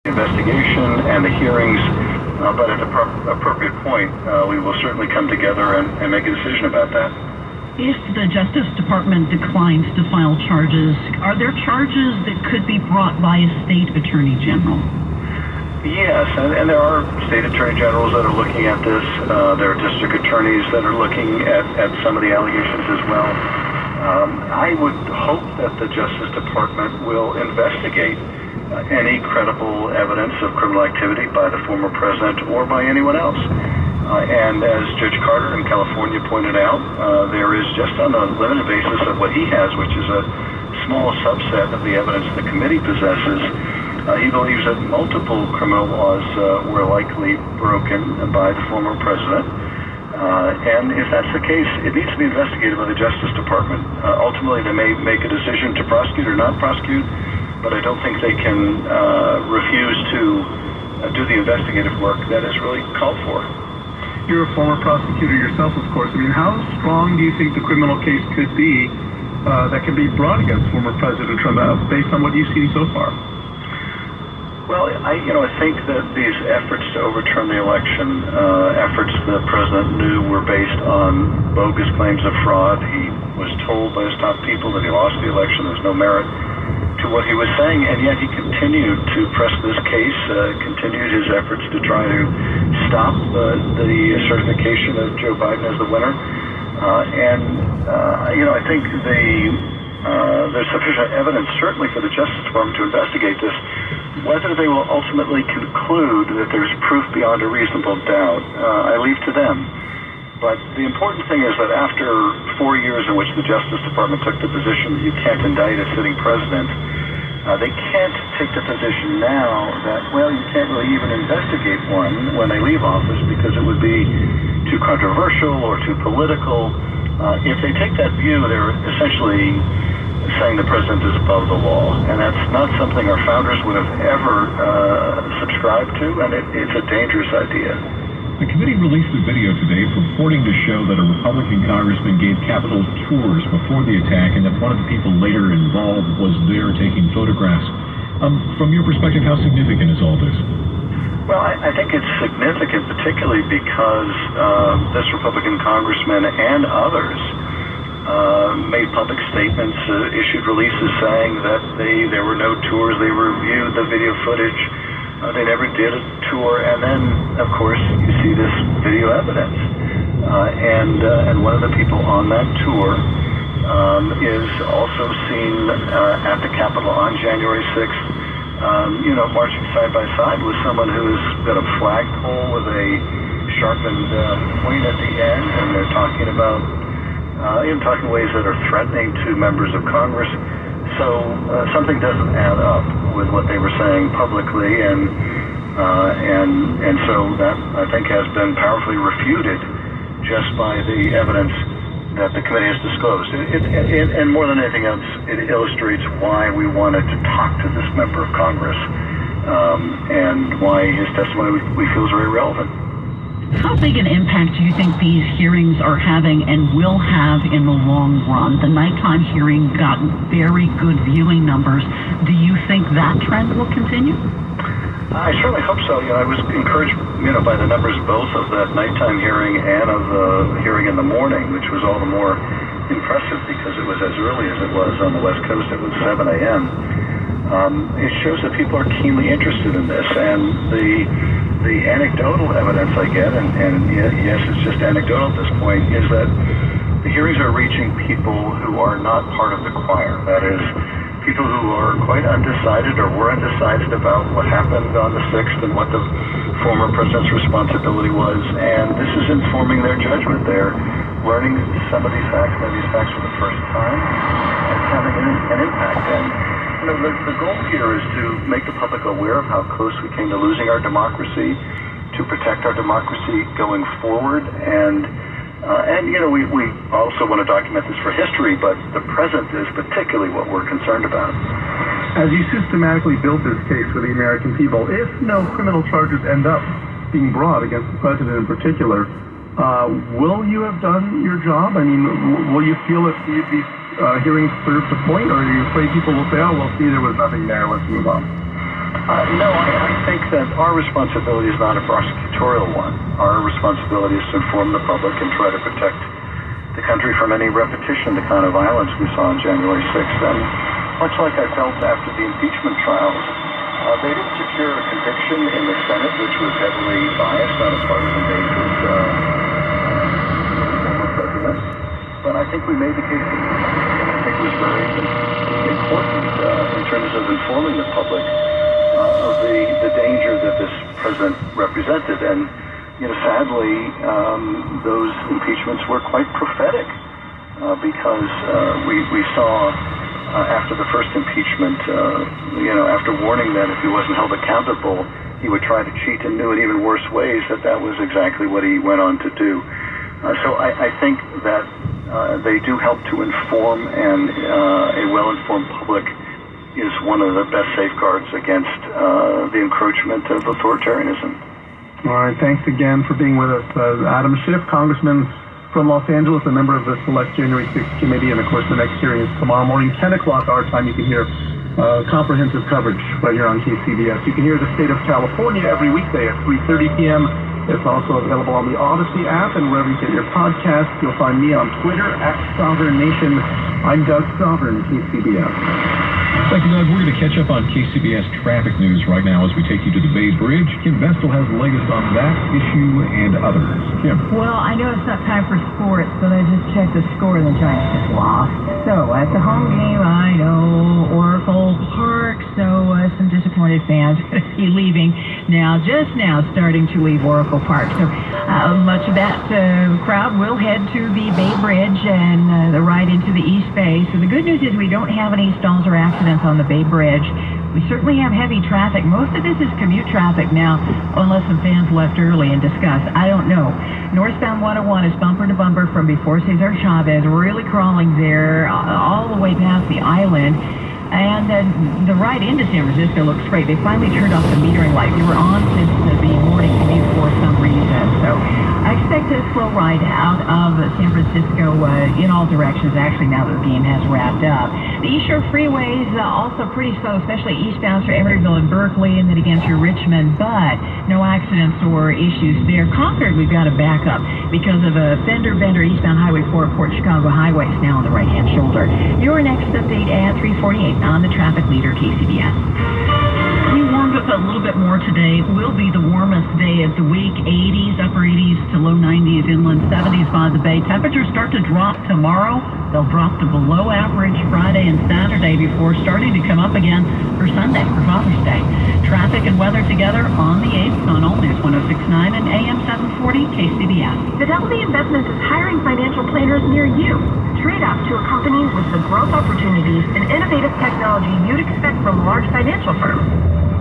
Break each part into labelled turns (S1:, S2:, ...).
S1: investigation and the hearings, but at the appropriate point, we will certainly come together and make a decision about that.
S2: If the Justice Department declines to file charges, are there charges that could be brought by a state attorney general?
S1: Yes, and there are state attorney generals that are looking at this. There are district attorneys that are looking at some of the allegations as well. I would hope that the Justice Department will investigate any credible evidence of criminal activity by the former president or by anyone else. And as Judge Carter in California pointed out, there is, just on a limited basis of what he has, which is a small subset of the evidence the committee possesses, he believes that multiple criminal laws were likely broken by the former president. And if that's the case, it needs to be investigated by the Justice Department. Ultimately, they may make a decision to prosecute or not prosecute, but I don't think they can refuse to do the investigative work that is really called for.
S3: You're a former prosecutor yourself, of course. I mean, how strong do you think the criminal case could be that can be brought against former President Trump based on what you've seen so far?
S1: Well, I think that these efforts to overturn the election, efforts the president knew were based on bogus claims of fraud. He was told by his top people that he lost the election. There's no merit to what he was saying, and yet he continued to press this case, continued his efforts to try to stop the certification of Joe Biden as the winner. I think there's sufficient evidence, certainly for the Justice Department, to investigate this. Whether they will ultimately conclude that there's proof beyond a reasonable doubt, I leave to them. But the important thing is that after 4 years in which the Justice Department took the position that you can't indict a sitting president, they can't take the position now that, well, you can't really even investigate one when they leave office because it would be too controversial or too political. If they take that view, they're essentially saying the president is above the law, and that's not something our founders would have ever subscribed to, and it's a dangerous idea.
S4: The committee released a video today purporting to show that a Republican congressman gave Capitol tours before the attack and that one of the people later involved was there taking photographs. From your perspective, how significant is all this?
S1: Well, I think it's significant, particularly because this Republican congressman and others made public statements, issued releases saying that there were no tours, they reviewed the video footage, they never did a tour, and then, of course, you see this video evidence. And one of the people on that tour is also seen at the Capitol on January 6th, marching side by side with someone who's got a flagpole with a sharpened point at the end, and they're talking about talking ways that are threatening to members of Congress. So something doesn't add up with what they were saying publicly, and so that, I think, has been powerfully refuted just by the evidence that the committee has disclosed. And more than anything else, it illustrates why we wanted to talk to this member of Congress, and why his testimony we feel is very relevant.
S2: How big an impact do you think these hearings are having and will have in the long run? The nighttime hearing got very good viewing numbers. Do you think that trend will continue?
S1: I certainly hope so. I was encouraged, by the numbers both of that nighttime hearing and of the hearing in the morning, which was all the more impressive because it was as early as it was on the West Coast. It was 7 a.m. It shows that people are keenly interested in this, and the anecdotal evidence I get, and yes, it's just anecdotal at this point, is that the hearings are reaching people who are not part of the choir. That is, people who are quite undecided or were undecided about what happened on the 6th and what the former president's responsibility was, and this is informing their judgment. They're learning some of these facts, maybe these facts for the first time, and it's having an impact. And the goal here is to make the public aware of how close we came to losing our democracy, to protect our democracy going forward, and we also want to document this for history, but the present is particularly what we're concerned about.
S3: As you systematically build this case for the American people, if no criminal charges end up being brought against the president in particular, will you have done your job? I mean, will you feel that these hearings serve the point, or are you afraid people will say, oh, well, see, there was nothing there, let's move on?
S1: No, I that our responsibility is not a prosecutorial one. Our responsibility is to inform the public and try to protect the country from any repetition of the kind of violence we saw on January 6th. And much like I felt after the impeachment trials, they didn't secure a conviction in the Senate, which was heavily biased on a partisan basis, former president. But I think we made the case, and I think it was very important in terms of informing the public of the danger that this president represented. And sadly, those impeachments were quite prophetic because we saw after the first impeachment, after warning that if he wasn't held accountable, he would try to cheat in new and even worse ways, that was exactly what he went on to do. So I think that they do help to inform, and a well-informed public is one of the best safeguards against the encroachment of authoritarianism.
S3: All right, thanks again for being with us. Adam Schiff, Congressman from Los Angeles, a member of the Select January 6th Committee, and of course the next hearing is tomorrow morning, 10 o'clock our time. You can hear comprehensive coverage right here on KCBS. You can hear the state of California every weekday at 3:30 p.m. It's also available on the Odyssey app and wherever you get your podcasts. You'll find me on Twitter @SovereignNation. I'm Doug Sovereign, KCBS.
S4: Thank you, Doug. We're going to catch up on KCBS traffic news right now as we take you to the Bay Bridge. Kim Vestal has the latest on that issue and others. Kim.
S5: Well, I know it's not time for sports, but I just checked the score and the Giants just lost. So, at the home game, I know, Oracle Park, so some disappointed fans are going to be leaving just now, starting to leave Oracle Park. So, much of that crowd will head to the Bay Bridge and the ride into the East Bay. So, the good news is we don't have any stalls or accidents on the Bay Bridge. We certainly have heavy traffic. Most of this is commute traffic now, unless some fans left early in disgust. I don't know. Northbound 101 is bumper to bumper from before Cesar Chavez, really crawling there all the way past the island. And the ride into San Francisco looks great. They finally turned off the metering light. We were on since the morning commute for some reason. So I expect a slow ride out of San Francisco in all directions, actually, now that the game has wrapped up. The East Shore Freeway is also pretty slow, especially eastbound through Emeryville and Berkeley, and then again through Richmond, but no accidents or issues there. Concord, we've got a backup because of a fender bender eastbound Highway 4 Port Chicago Highway. It's now on the right-hand shoulder. Your next update at 3:48 on the traffic leader, KCBS.
S2: We warmed up a little bit more today. It will be the warmest day of the week. 80s, upper 80s to low 90s inland, 70s by the bay. Temperatures start to drop tomorrow. They'll drop to below average Friday and Saturday before starting to come up again for Sunday, for Father's Day. Traffic and weather together on the 8th on All News 106.9 and AM 740 KCBS.
S6: Fidelity Investments is hiring financial planners near you. Trade up to a company with the growth opportunities and innovative technology you'd expect from large financial firms.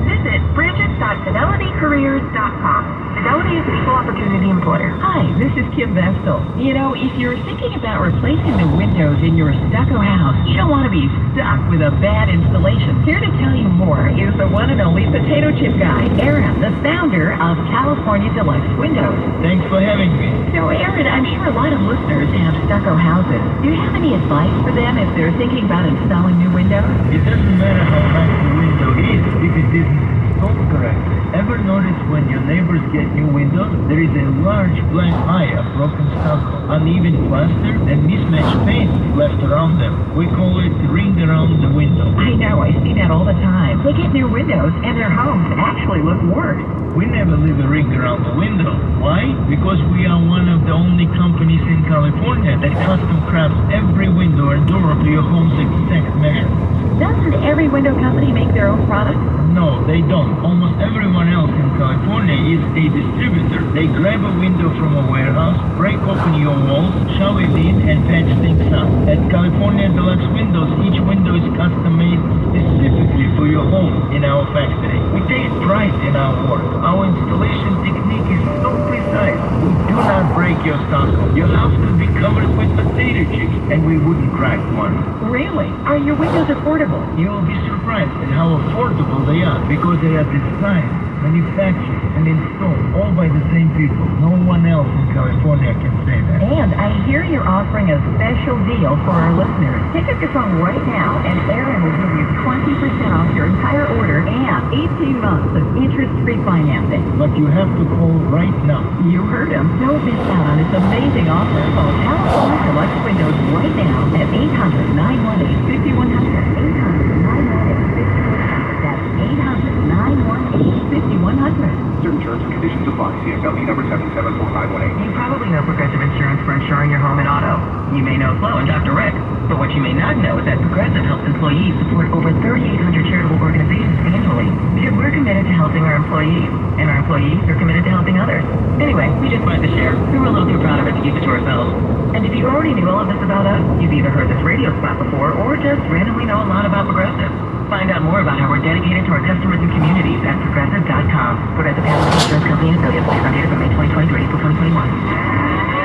S6: Visit bridget.fidelitycareers.com. Fidelity is an equal opportunity employer.
S5: Hi, this is Kim Vestal. If you're thinking about replacing the windows in your stucco house, you don't want to be stuck with a bad installation. Here to tell you more is the one and only potato chip guy, Aaron, the founder of California Deluxe Windows.
S7: Thanks for having me.
S5: So, Aaron, I'm sure a lot of listeners have stucco houses. Do you have any advice for them if they're thinking about installing new windows?
S7: It doesn't matter how nice the window is if it isn't installed correctly. Ever notice when your neighbors get new windows, there is a large black eye of broken stucco, uneven plaster, and mismatched paint left around them? We call it ring around the window.
S5: I know, I see that all the time. They get new windows and their homes actually look worse.
S7: We never leave a ring around the window. Why? Because we are one of the only companies in California that custom crafts every window and door to your home's exact measurement.
S5: Doesn't every window company make their own products?
S7: No, they don't. Almost everyone else in California is a distributor. They grab a window from a warehouse, break open your walls, shove it in, and patch things up. At California Deluxe Windows, each window is custom made specifically for your home in our factory. We take pride in our work. Our installation technique is so precise. We do not break your stucco. Your house could be covered with potato chips, and we wouldn't crack one.
S5: Really? Are your windows affordable?
S7: You will be surprised at how affordable they are because they are designed manufactured, and installed all by the same people. No one else in California can say that.
S5: And I hear you're offering a special deal for our listeners. Pick up your phone right now, and Aaron will give you 20% off your entire order and 18 months of interest-free financing.
S7: But you have to call right now.
S5: You heard him. Don't miss out on this amazing offer. Call California Deluxe Windows right now at 800-918-5100. 800-918-5100. That's 800-918-5100.
S8: Certain terms and conditions apply. CFLE number 774518.
S6: You probably know Progressive Insurance for insuring your home and auto. You may know Flo and Dr. Rick, but what you may not know is that Progressive helps employees support over 3,800 charitable organizations annually. Because we're committed to helping our employees, and our employees are committed to helping others. Anyway, we just wanted to share. We were a little too proud of it to keep it to ourselves. And if you already knew all of this about us, you've either heard this radio spot before or just randomly know a lot about Progressive. Find out more about how we're dedicated to our customers and communities at Progressive.com. Progressive Casualty Insurance Company and affiliates based on data from May 2020 through April 2021.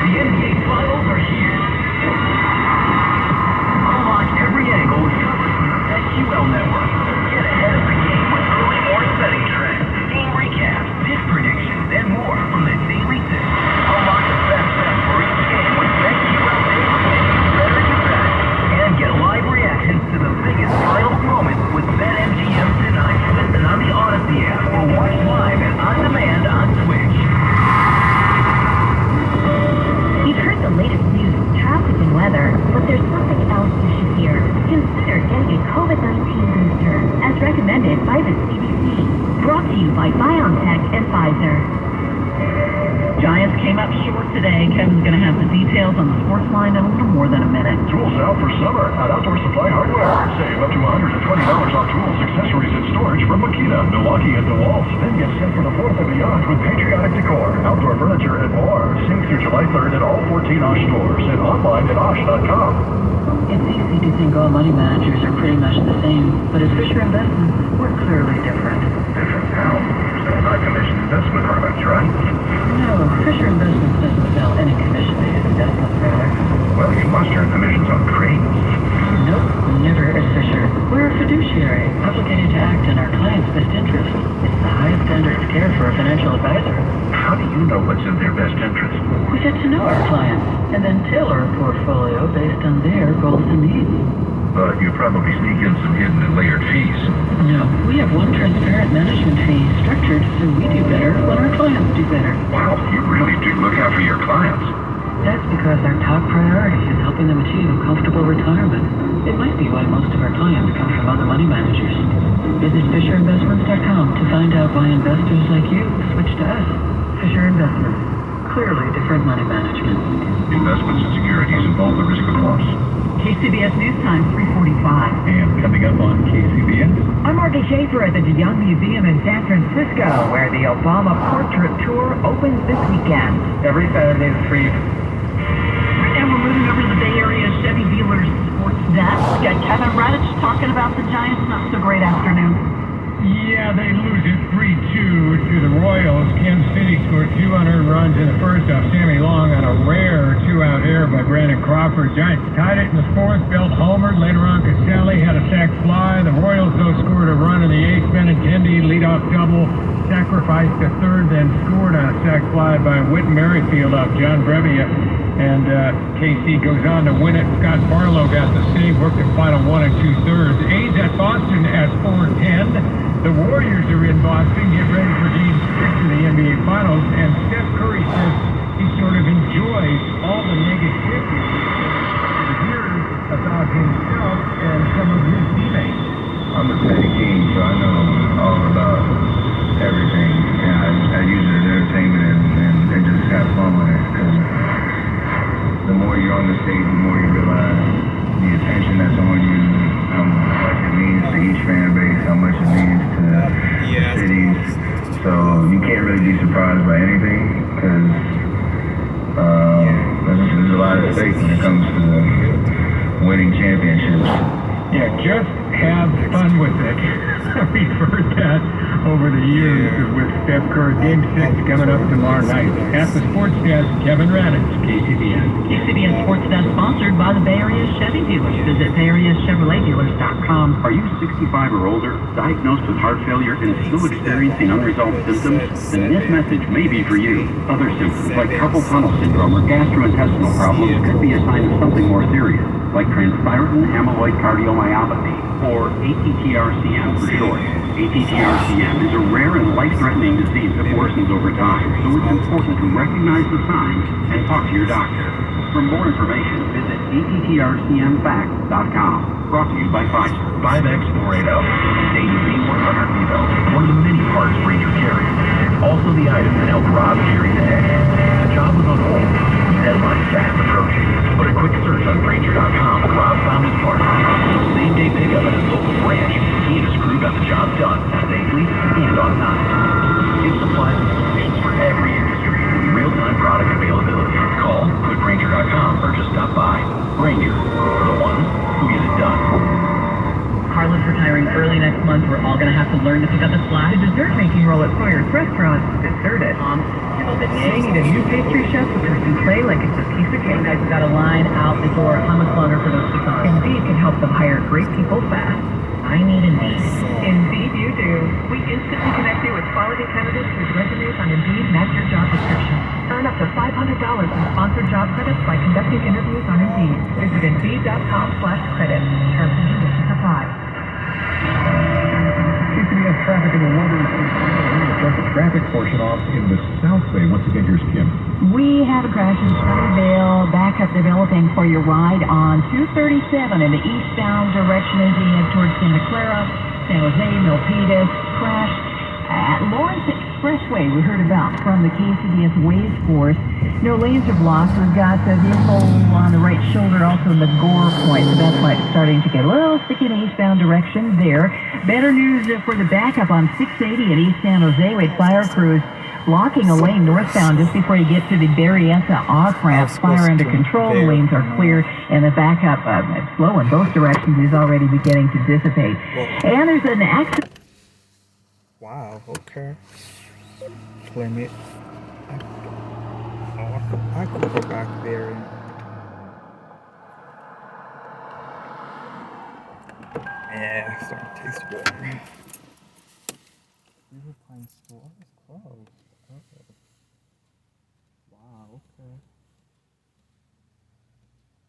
S8: The NBA Finals are here. Unlock every angle with coverage from the BetQL network. Get ahead of the game with early morning betting trends, game recaps, bid predictions, and more from the Daily Tip. Unlock the best bets for each game with BetQL Daily and you better you bet. And get live reactions to the biggest finals moments with BetMGM tonight. Listen on the Odyssey app or watch live and on demand on Twitch.
S6: You've heard the latest news, traffic and weather, but there's something else you should hear. Consider getting a COVID-19 booster, as recommended by the CDC. Brought to you by BioNTech and Pfizer.
S2: Giants came up short today. Kevin's going to have the details on the sports line in a little more than a minute.
S1: Tools out for summer at Outdoor Supply Hardware. Save up to $120 on tools, accessories, and storage from Makita, Milwaukee, and DeWalt. Then get set for the 4th and beyond with patriotic decor, outdoor furniture, and more. Sync through July 3rd at all 14 Osh stores and online at Osh.com.
S2: It's easy to think all money managers are pretty much the same, but at Fisher Investments, we're clearly different.
S1: Different how? Sells high-commission investment products, right?
S2: No, Fisher Investments doesn't sell any commission-based investment products.
S1: Well, you must earn commissions on trades.
S2: Nope, never at Fisher. We're a fiduciary, obligated to act in our clients' best interest. It's the highest standard of care for a financial advisor.
S1: How do you know what's in their best interest?
S2: We get to know our clients, and then tailor a portfolio based on their goals and needs.
S1: But you probably sneak in some hidden and layered fees.
S2: No, we have one transparent management fee structured so we do better when our clients do better.
S1: Wow, you really do look out for your clients.
S2: That's because our top priority is helping them achieve a comfortable retirement. It might be why most of our clients come from other money managers. Visit FisherInvestments.com to find out why investors like you switch to us. Fisher Investments. Clearly different money management.
S1: Investments and securities involve the risk of loss.
S2: KCBS News Time, 3:45.
S4: And coming up on KCBS,
S5: I'm Margie Schaefer at the De Young Museum in San Francisco, where the Obama Portrait Tour opens this weekend. Every Saturday is free.
S2: And we're moving over to the Bay Area Chevy Dealers Sports Desk. We got Kevin Redditch talking about the Giants. Not so great afternoon.
S7: Yeah, they lose it 3-2 to the Royals. Kansas City scored 2 unearned runs in the first off Sammy Long on a rare 2-out error by Brandon Crawford. Giants tied it in the fourth. Belt homered. Later on, Caselli had a sac fly. The Royals, though, scored a run in the eighth. Benintendi leadoff double. Sacrificed a third, then scored on a sac fly by Whit Merrifield off John Brevia. And KC goes on to win it. Scott Barlow got the save, worked the final 1 2/3. A's at Boston at 4:10. The Warriors are in Boston, get ready for Game 6 of the NBA Finals, and Steph Curry says he sort of enjoys all the negativity to hear about himself and some of his teammates.
S9: I'm a petty king, so I know all about everything. And I use it as entertainment and just have fun with it. Because the more you're on the stage, the more you realize the attention that's on you, how much it means to each fan base, how much it means to the cities. So you can't really be surprised by anything because there's a lot at stake when it comes to winning championships.
S7: Yeah, just have fun with it. We've heard that over the years with Steph Curry. Game 6 coming up tomorrow night. At the Sports Desk, Kevin Raditz, KCBS.
S2: KCBS Sports Desk sponsored by the Bay Area Chevy Dealers. Visit BayAreaChevroletDealers.com.
S10: Are you 65 or older, diagnosed with heart failure, and still experiencing unresolved symptoms? Then this message may be for you. Other symptoms like carpal tunnel syndrome or gastrointestinal problems could be a sign of something more serious, like transthyretin amyloid cardiomyopathy, or ATTR-CM for short. ATTR-CM is a rare and life-threatening disease that worsens over time, so it's important to recognize the signs and talk to your doctor. For more information, visit ATTRCMFacts.com. Brought to you by Pfizer.
S8: 5X480, AV100 Vivo, one of the many parts Ranger carries. It's also the item that helped Rob carry the day. The job was on hold. Deadline fast approaching. But a quick search on Ranger.com, Rob found his part. Same-day pickup at his local branch. He and his crew got the job done safely and on time. It supplies and solutions for every industry. Real-time product availability. Call, click Ranger.com, or just stop by. Ranger, for the ones who get it done.
S2: Carla's retiring early next month. We're all going to have to learn to pick up the slack.
S5: The dessert-making role at Sawyer's Restaurant is deserted. They need a new pastry chef with her souffle like it's a piece of cake.
S2: Guys, we've got a line out the door. How much longer for those croissants?
S5: Indeed can help them hire great people fast.
S2: I need Indeed.
S5: Indeed you do. We instantly connect you with quality candidates whose resumes on Indeed match your job description. Earn up to $500 in sponsored job credits by conducting interviews on Indeed. Visit Indeed.com/credit. Terms and conditions apply.
S4: KCBS traffic in the Wonders. Start the traffic portion off in the South Bay. Once again, here's Kim.
S5: We have a crash in Sunnyvale. Backup developing for your ride on 237 in the eastbound direction as you head towards Santa Clara, San Jose, Milpitas. Crash at Lawrence Expressway we heard about from the KCBS Waze Force. No lanes are blocked. We've got the vehicle on the right shoulder, also in the Gore Point, so that's why it's starting to get a little sticky in the eastbound direction there. Better news for the backup on 680 at East San Jose with fire crews blocking a lane northbound just before you get to the Berryessa off-ramp. Fire under control, the lanes are clear, and the backup flow in both directions is already beginning to dissipate. And there's an accident.
S11: Wow, okay. Claim it. I could go back there and yeah, it's starting to taste good. River Pine store is closed.